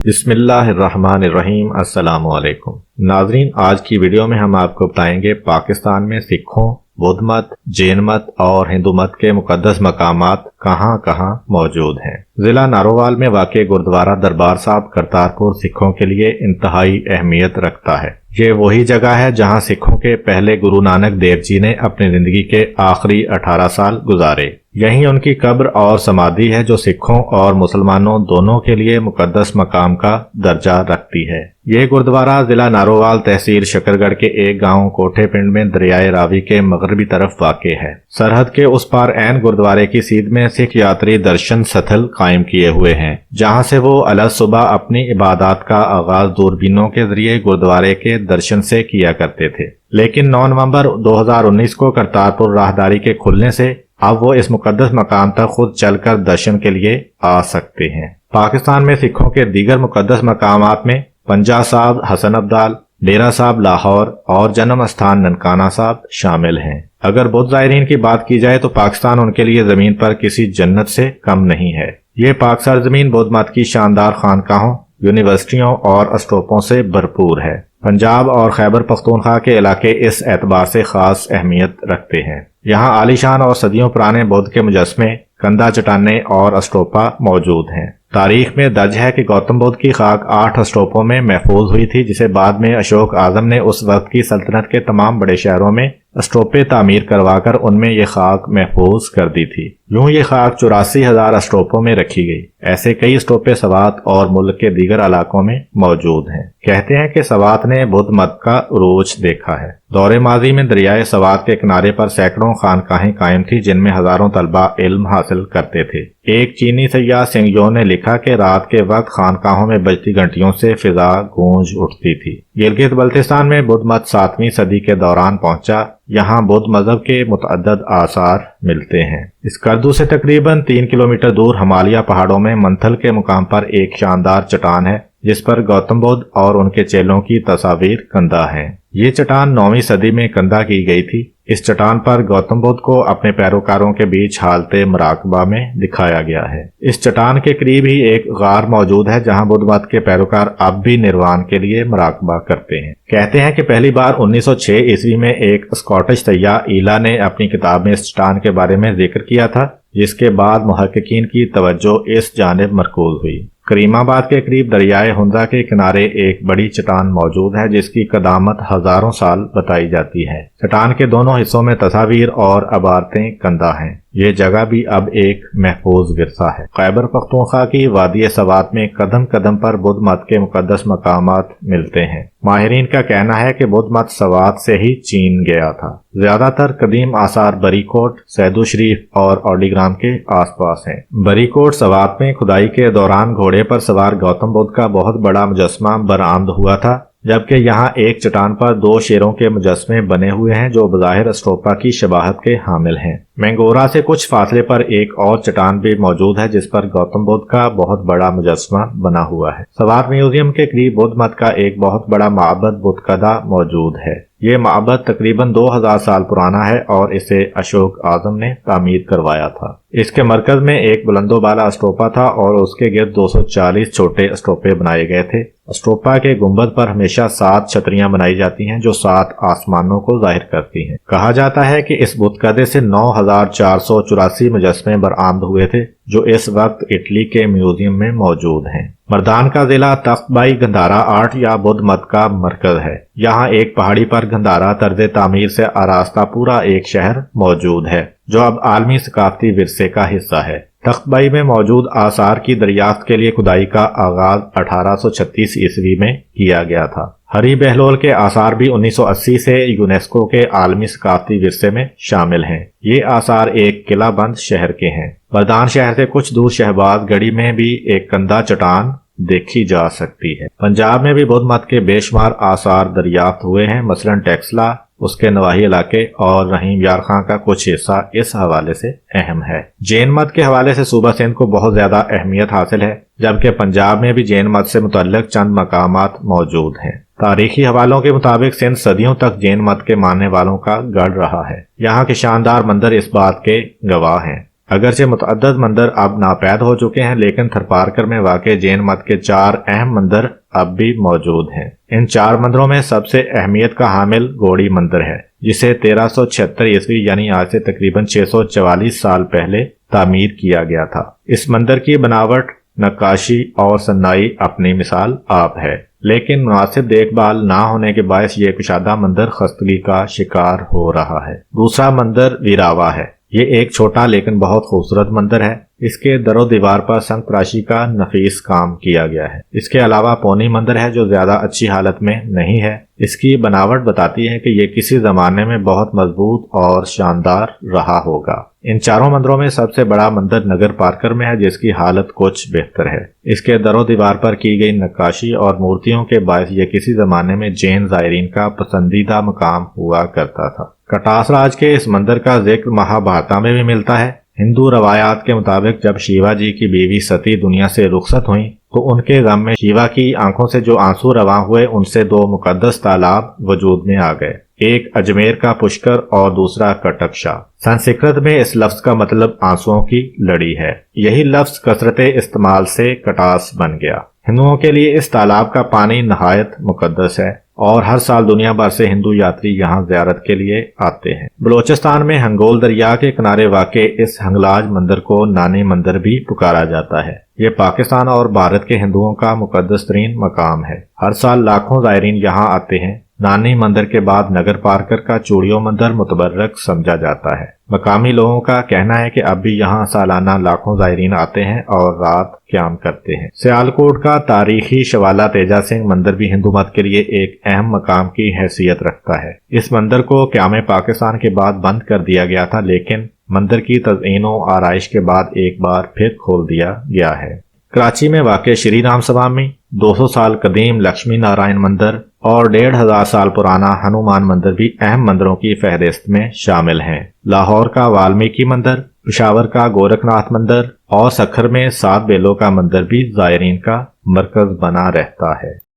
بسم اللہ الرحمن الرحیم۔ السلام علیکم ناظرین، آج کی ویڈیو میں ہم آپ کو بتائیں گے پاکستان میں سکھوں، بدھ مت، جین مت اور ہندو مت کے مقدس مقامات کہاں کہاں موجود ہیں۔ ضلع نارووال میں واقع گردوارہ دربار صاحب کرتارپور سکھوں کے لیے انتہائی اہمیت رکھتا ہے۔ یہ وہی جگہ ہے جہاں سکھوں کے پہلے گرو نانک دیو جی نے اپنی زندگی کے آخری 18 سال گزارے۔ یہیں ان کی قبر اور سمادھی ہے جو سکھوں اور مسلمانوں دونوں کے لیے مقدس مقام کا درجہ رکھتی ہے۔ یہ گردوارہ ضلع نارووال تحصیل شکرگڑھ کے ایک گاؤں کوٹھے پنڈ میں دریائے راوی کے مغربی طرف واقع ہے۔ سرحد کے اس پار عین گردوارے کی سیدھ میں سکھ یاتری درشن ستھل قائم کیے ہوئے ہیں، جہاں سے وہ الگ صبح اپنی عبادات کا آغاز دوربینوں کے ذریعے گردوارے کے درشن سے کیا کرتے تھے۔ لیکن 9 نومبر 2019 کو کرتارپور راہداری کے کھلنے سے اب وہ اس مقدس مقام تک خود چل کر درشن کے لیے آ سکتے ہیں۔ پاکستان میں سکھوں کے دیگر مقدس مقامات میں پنجا صاحب حسن ابدال، ڈیرہ صاحب لاہور اور جنم استھان ننکانہ صاحب شامل ہیں۔ اگر بدھ زائرین کی بات کی جائے تو پاکستان ان کے لیے زمین پر کسی جنت سے کم نہیں ہے۔ یہ پاک سرزمین بدھ مت کی شاندار خانقاہوں، یونیورسٹیوں اور اسٹوپوں سے بھرپور ہے۔ پنجاب اور خیبر پختونخوا کے علاقے اس اعتبار سے خاص اہمیت رکھتے ہیں۔ یہاں عالیشان اور صدیوں پرانے بدھ کے مجسمے، کندہ چٹانیں اور اسٹوپا موجود ہیں۔ تاریخ میں درج ہے کہ گوتم بدھ کی خاک 8 اسٹوپوں میں محفوظ ہوئی تھی، جسے بعد میں اشوک اعظم نے اس وقت کی سلطنت کے تمام بڑے شہروں میں اسٹوپے تعمیر کروا کر ان میں یہ خاک محفوظ کر دی تھی۔ یوں یہ خاک 84,000 اسٹوپوں میں رکھی گئی۔ ایسے کئی اسٹوپے سوات اور ملک کے دیگر علاقوں میں موجود ہیں۔ کہتے ہیں کہ سوات نے بدھ مت کا عروج دیکھا ہے۔ دور ماضی میں دریائے سوات کے کنارے پر سینکڑوں خانقاہیں قائم تھی، جن میں ہزاروں طلبہ علم حاصل کرتے تھے۔ ایک چینی سیاح سنگیو نے لکھا کہ رات کے وقت خانقاہوں میں بجتی گھنٹیوں سے فضا گونج اٹھتی تھی۔ گلگت بلتستان میں بدھ مت 7ویں صدی کے دوران پہنچا۔ یہاں بدھ مذہب کے متعدد آثار ملتے ہیں۔ اس کردو سے تقریباً 3 کلومیٹر دور ہمالیہ پہاڑوں میں منتھل کے مقام پر ایک شاندار چٹان ہے، جس پر گوتم بدھ اور ان کے چیلوں کی تصاویر کندہ ہیں۔ یہ چٹان 9ویں صدی میں کندہ کی گئی تھی۔ اس چٹان پر گوتم بدھ کو اپنے پیروکاروں کے بیچ حالت مراقبہ میں دکھایا گیا ہے۔ اس چٹان کے قریب ہی ایک غار موجود ہے، جہاں بدھ مت کے پیروکار اب بھی نروان کے لیے مراقبہ کرتے ہیں۔ کہتے ہیں کہ پہلی بار 1906 عیسوی میں ایک اسکاٹش سیاح ایلا نے اپنی کتاب میں اس چٹان کے بارے میں ذکر کیا تھا، جس کے بعد محققین کی توجہ اس جانب مرکوز ہوئی۔ کریم آباد کے قریب دریائے ہنزا کے کنارے ایک بڑی چٹان موجود ہے، جس کی قدامت ہزاروں سال بتائی جاتی ہے۔ چٹان کے دونوں حصوں میں تصاویر اور عبارتیں کندہ ہیں۔ یہ جگہ بھی اب ایک محفوظ ورثہ ہے۔ خیبر پختونخوا کی وادی سوات میں قدم قدم پر بدھ مت کے مقدس مقامات ملتے ہیں۔ ماہرین کا کہنا ہے کہ بدھ مت سوات سے ہی چین گیا تھا۔ زیادہ تر قدیم آثار بری کوٹ، سیدو شریف اور اوڈی گرام کے آس پاس ہیں۔ بری کوٹ سوات میں کھدائی کے دوران گھوڑے پر سوار گوتم بدھ کا بہت بڑا مجسمہ برآمد ہوا تھا، جبکہ یہاں ایک چٹان پر 2 شیروں کے مجسمے بنے ہوئے ہیں جو بظاہر اسٹوپا کی شباہت کے حامل ہیں۔ مینگورا سے کچھ فاصلے پر ایک اور چٹان بھی موجود ہے، جس پر گوتم بدھ کا بہت بڑا مجسمہ بنا ہوا ہے۔ سوات میوزیم کے قریب بدھ مت کا ایک بہت بڑا معبد بدھ کدہ موجود ہے۔ یہ معبد تقریباً 2000 سال پرانا ہے اور اسے اشوک اعظم نے تعمیر کروایا تھا۔ اس کے مرکز میں ایک بلند و بالا اسٹوپا تھا اور اس کے گرد 240 چھوٹے اسٹوپے بنائے گئے تھے۔ اسٹوپا کے گنبد پر ہمیشہ 7 چھتریاں بنائی جاتی ہیں جو 7 آسمانوں کو ظاہر کرتی ہیں۔ کہا جاتا ہے کہ اس بت کدے سے 9484 مجسمے برآمد ہوئے تھے، جو اس وقت اٹلی کے میوزیم میں موجود ہیں۔ مردان کا ضلع تخت بائی گندھارا آرٹ یا بدھ مت کا مرکز ہے۔ یہاں ایک پہاڑی پر گندھارا طرز تعمیر سے آراستہ پورا ایک شہر موجود ہے، جو اب عالمی ثقافتی ورثے کا حصہ ہے۔ تخت بائی میں موجود آثار کی دریافت کے لیے کھدائی کا آغاز 1836 عیسوی میں کیا گیا تھا۔ ہری بہلول کے آثار بھی 1980 سے یونیسکو کے عالمی ثقافتی ورثے میں شامل ہیں۔ یہ آثار ایک قلعہ بند شہر کے ہیں۔ مردان شہر سے کچھ دور شہباز گڑھی میں بھی ایک کندہ چٹان دیکھی جا سکتی ہے۔ پنجاب میں بھی بدھ مت کے بے شمار آثار دریافت ہوئے ہیں، مثلا ٹیکسلا، اس کے نواحی علاقے اور رحیم یار خان کا کچھ حصہ اس حوالے سے اہم ہے۔ جین مت کے حوالے سے صوبہ سندھ کو بہت زیادہ اہمیت حاصل ہے، جبکہ پنجاب میں بھی جین مت سے متعلق چند مقامات موجود ہیں۔ تاریخی حوالوں کے مطابق سندھ صدیوں تک جین مت کے ماننے والوں کا گڑھ رہا ہے۔ یہاں کے شاندار مندر اس بات کے گواہ ہیں۔ اگرچہ متعدد مندر اب ناپید ہو چکے ہیں، لیکن تھرپارکر میں واقع جین مت کے 4 اہم مندر اب بھی موجود ہیں۔ ان 4 مندروں میں سب سے اہمیت کا حامل گوڑی مندر ہے، جسے 1376 عیسوی یعنی آج سے تقریباً 644 سال پہلے تعمیر کیا گیا تھا۔ اس مندر کی بناوٹ، نقاشی اور صناعی اپنی مثال آپ ہے، لیکن مناسب دیکھ بھال نہ ہونے کے باعث یہ کشادہ مندر خستگی کا شکار ہو رہا ہے۔ دوسرا مندر ویراوا ہے۔ یہ ایک چھوٹا لیکن بہت خوبصورت مندر ہے۔ اس کے در و دیوار پر سنگ تراشی کا نفیس کام کیا گیا ہے۔ اس کے علاوہ پونی مندر ہے جو زیادہ اچھی حالت میں نہیں ہے۔ اس کی بناوٹ بتاتی ہے کہ یہ کسی زمانے میں بہت مضبوط اور شاندار رہا ہوگا۔ ان 4 مندروں میں سب سے بڑا مندر نگر پارکر میں ہے، جس کی حالت کچھ بہتر ہے۔ اس کے در و دیوار پر کی گئی نقاشی اور مورتیوں کے باعث یہ کسی زمانے میں جین زائرین کا پسندیدہ مقام ہوا کرتا تھا۔ کٹاس راج کے اس مندر کا ذکر مہابھارتا میں بھی ملتا ہے۔ ہندو روایات کے مطابق جب شیوا جی کی بیوی ستی دنیا سے رخصت ہوئیں تو ان کے غم میں شیوا کی آنکھوں سے جو آنسو رواں ہوئے، ان سے 2 مقدس تالاب وجود میں آ گئے، ایک اجمیر کا پشکر اور دوسرا کٹکشا۔ سنسکرت میں اس لفظ کا مطلب آنسوؤں کی لڑی ہے۔ یہی لفظ کثرت استعمال سے کٹاس بن گیا۔ ہندوؤں کے لیے اس تالاب کا پانی نہایت مقدس ہے اور ہر سال دنیا بھر سے ہندو یاتری یہاں زیارت کے لیے آتے ہیں۔ بلوچستان میں ہنگول دریا کے کنارے واقع اس ہنگلاج مندر کو نانی مندر بھی پکارا جاتا ہے۔ یہ پاکستان اور بھارت کے ہندوؤں کا مقدس ترین مقام ہے۔ ہر سال لاکھوں زائرین یہاں آتے ہیں۔ نانی مندر کے بعد نگر پارکر کا چوڑیوں مندر متبرک سمجھا جاتا ہے۔ مقامی لوگوں کا کہنا ہے کہ اب بھی یہاں سالانہ لاکھوں زائرین آتے ہیں اور رات قیام کرتے ہیں۔ سیالکوٹ کا تاریخی شوالا تیجا سنگھ مندر بھی ہندو مت کے لیے ایک اہم مقام کی حیثیت رکھتا ہے۔ اس مندر کو قیام پاکستان کے بعد بند کر دیا گیا تھا، لیکن مندر کی تزئین و آرائش کے بعد ایک بار پھر کھول دیا گیا ہے۔ کراچی میں واقع شری رام سوامی، 200 سال قدیم لکشمی نارائن مندر اور 1500 سال پرانا ہنومان مندر بھی اہم مندروں کی فہرست میں شامل ہیں۔ لاہور کا والمیکی مندر، پشاور کا گورکھ ناتھ مندر اور سکھر میں 7 بیلوں کا مندر بھی زائرین کا مرکز بنا رہتا ہے۔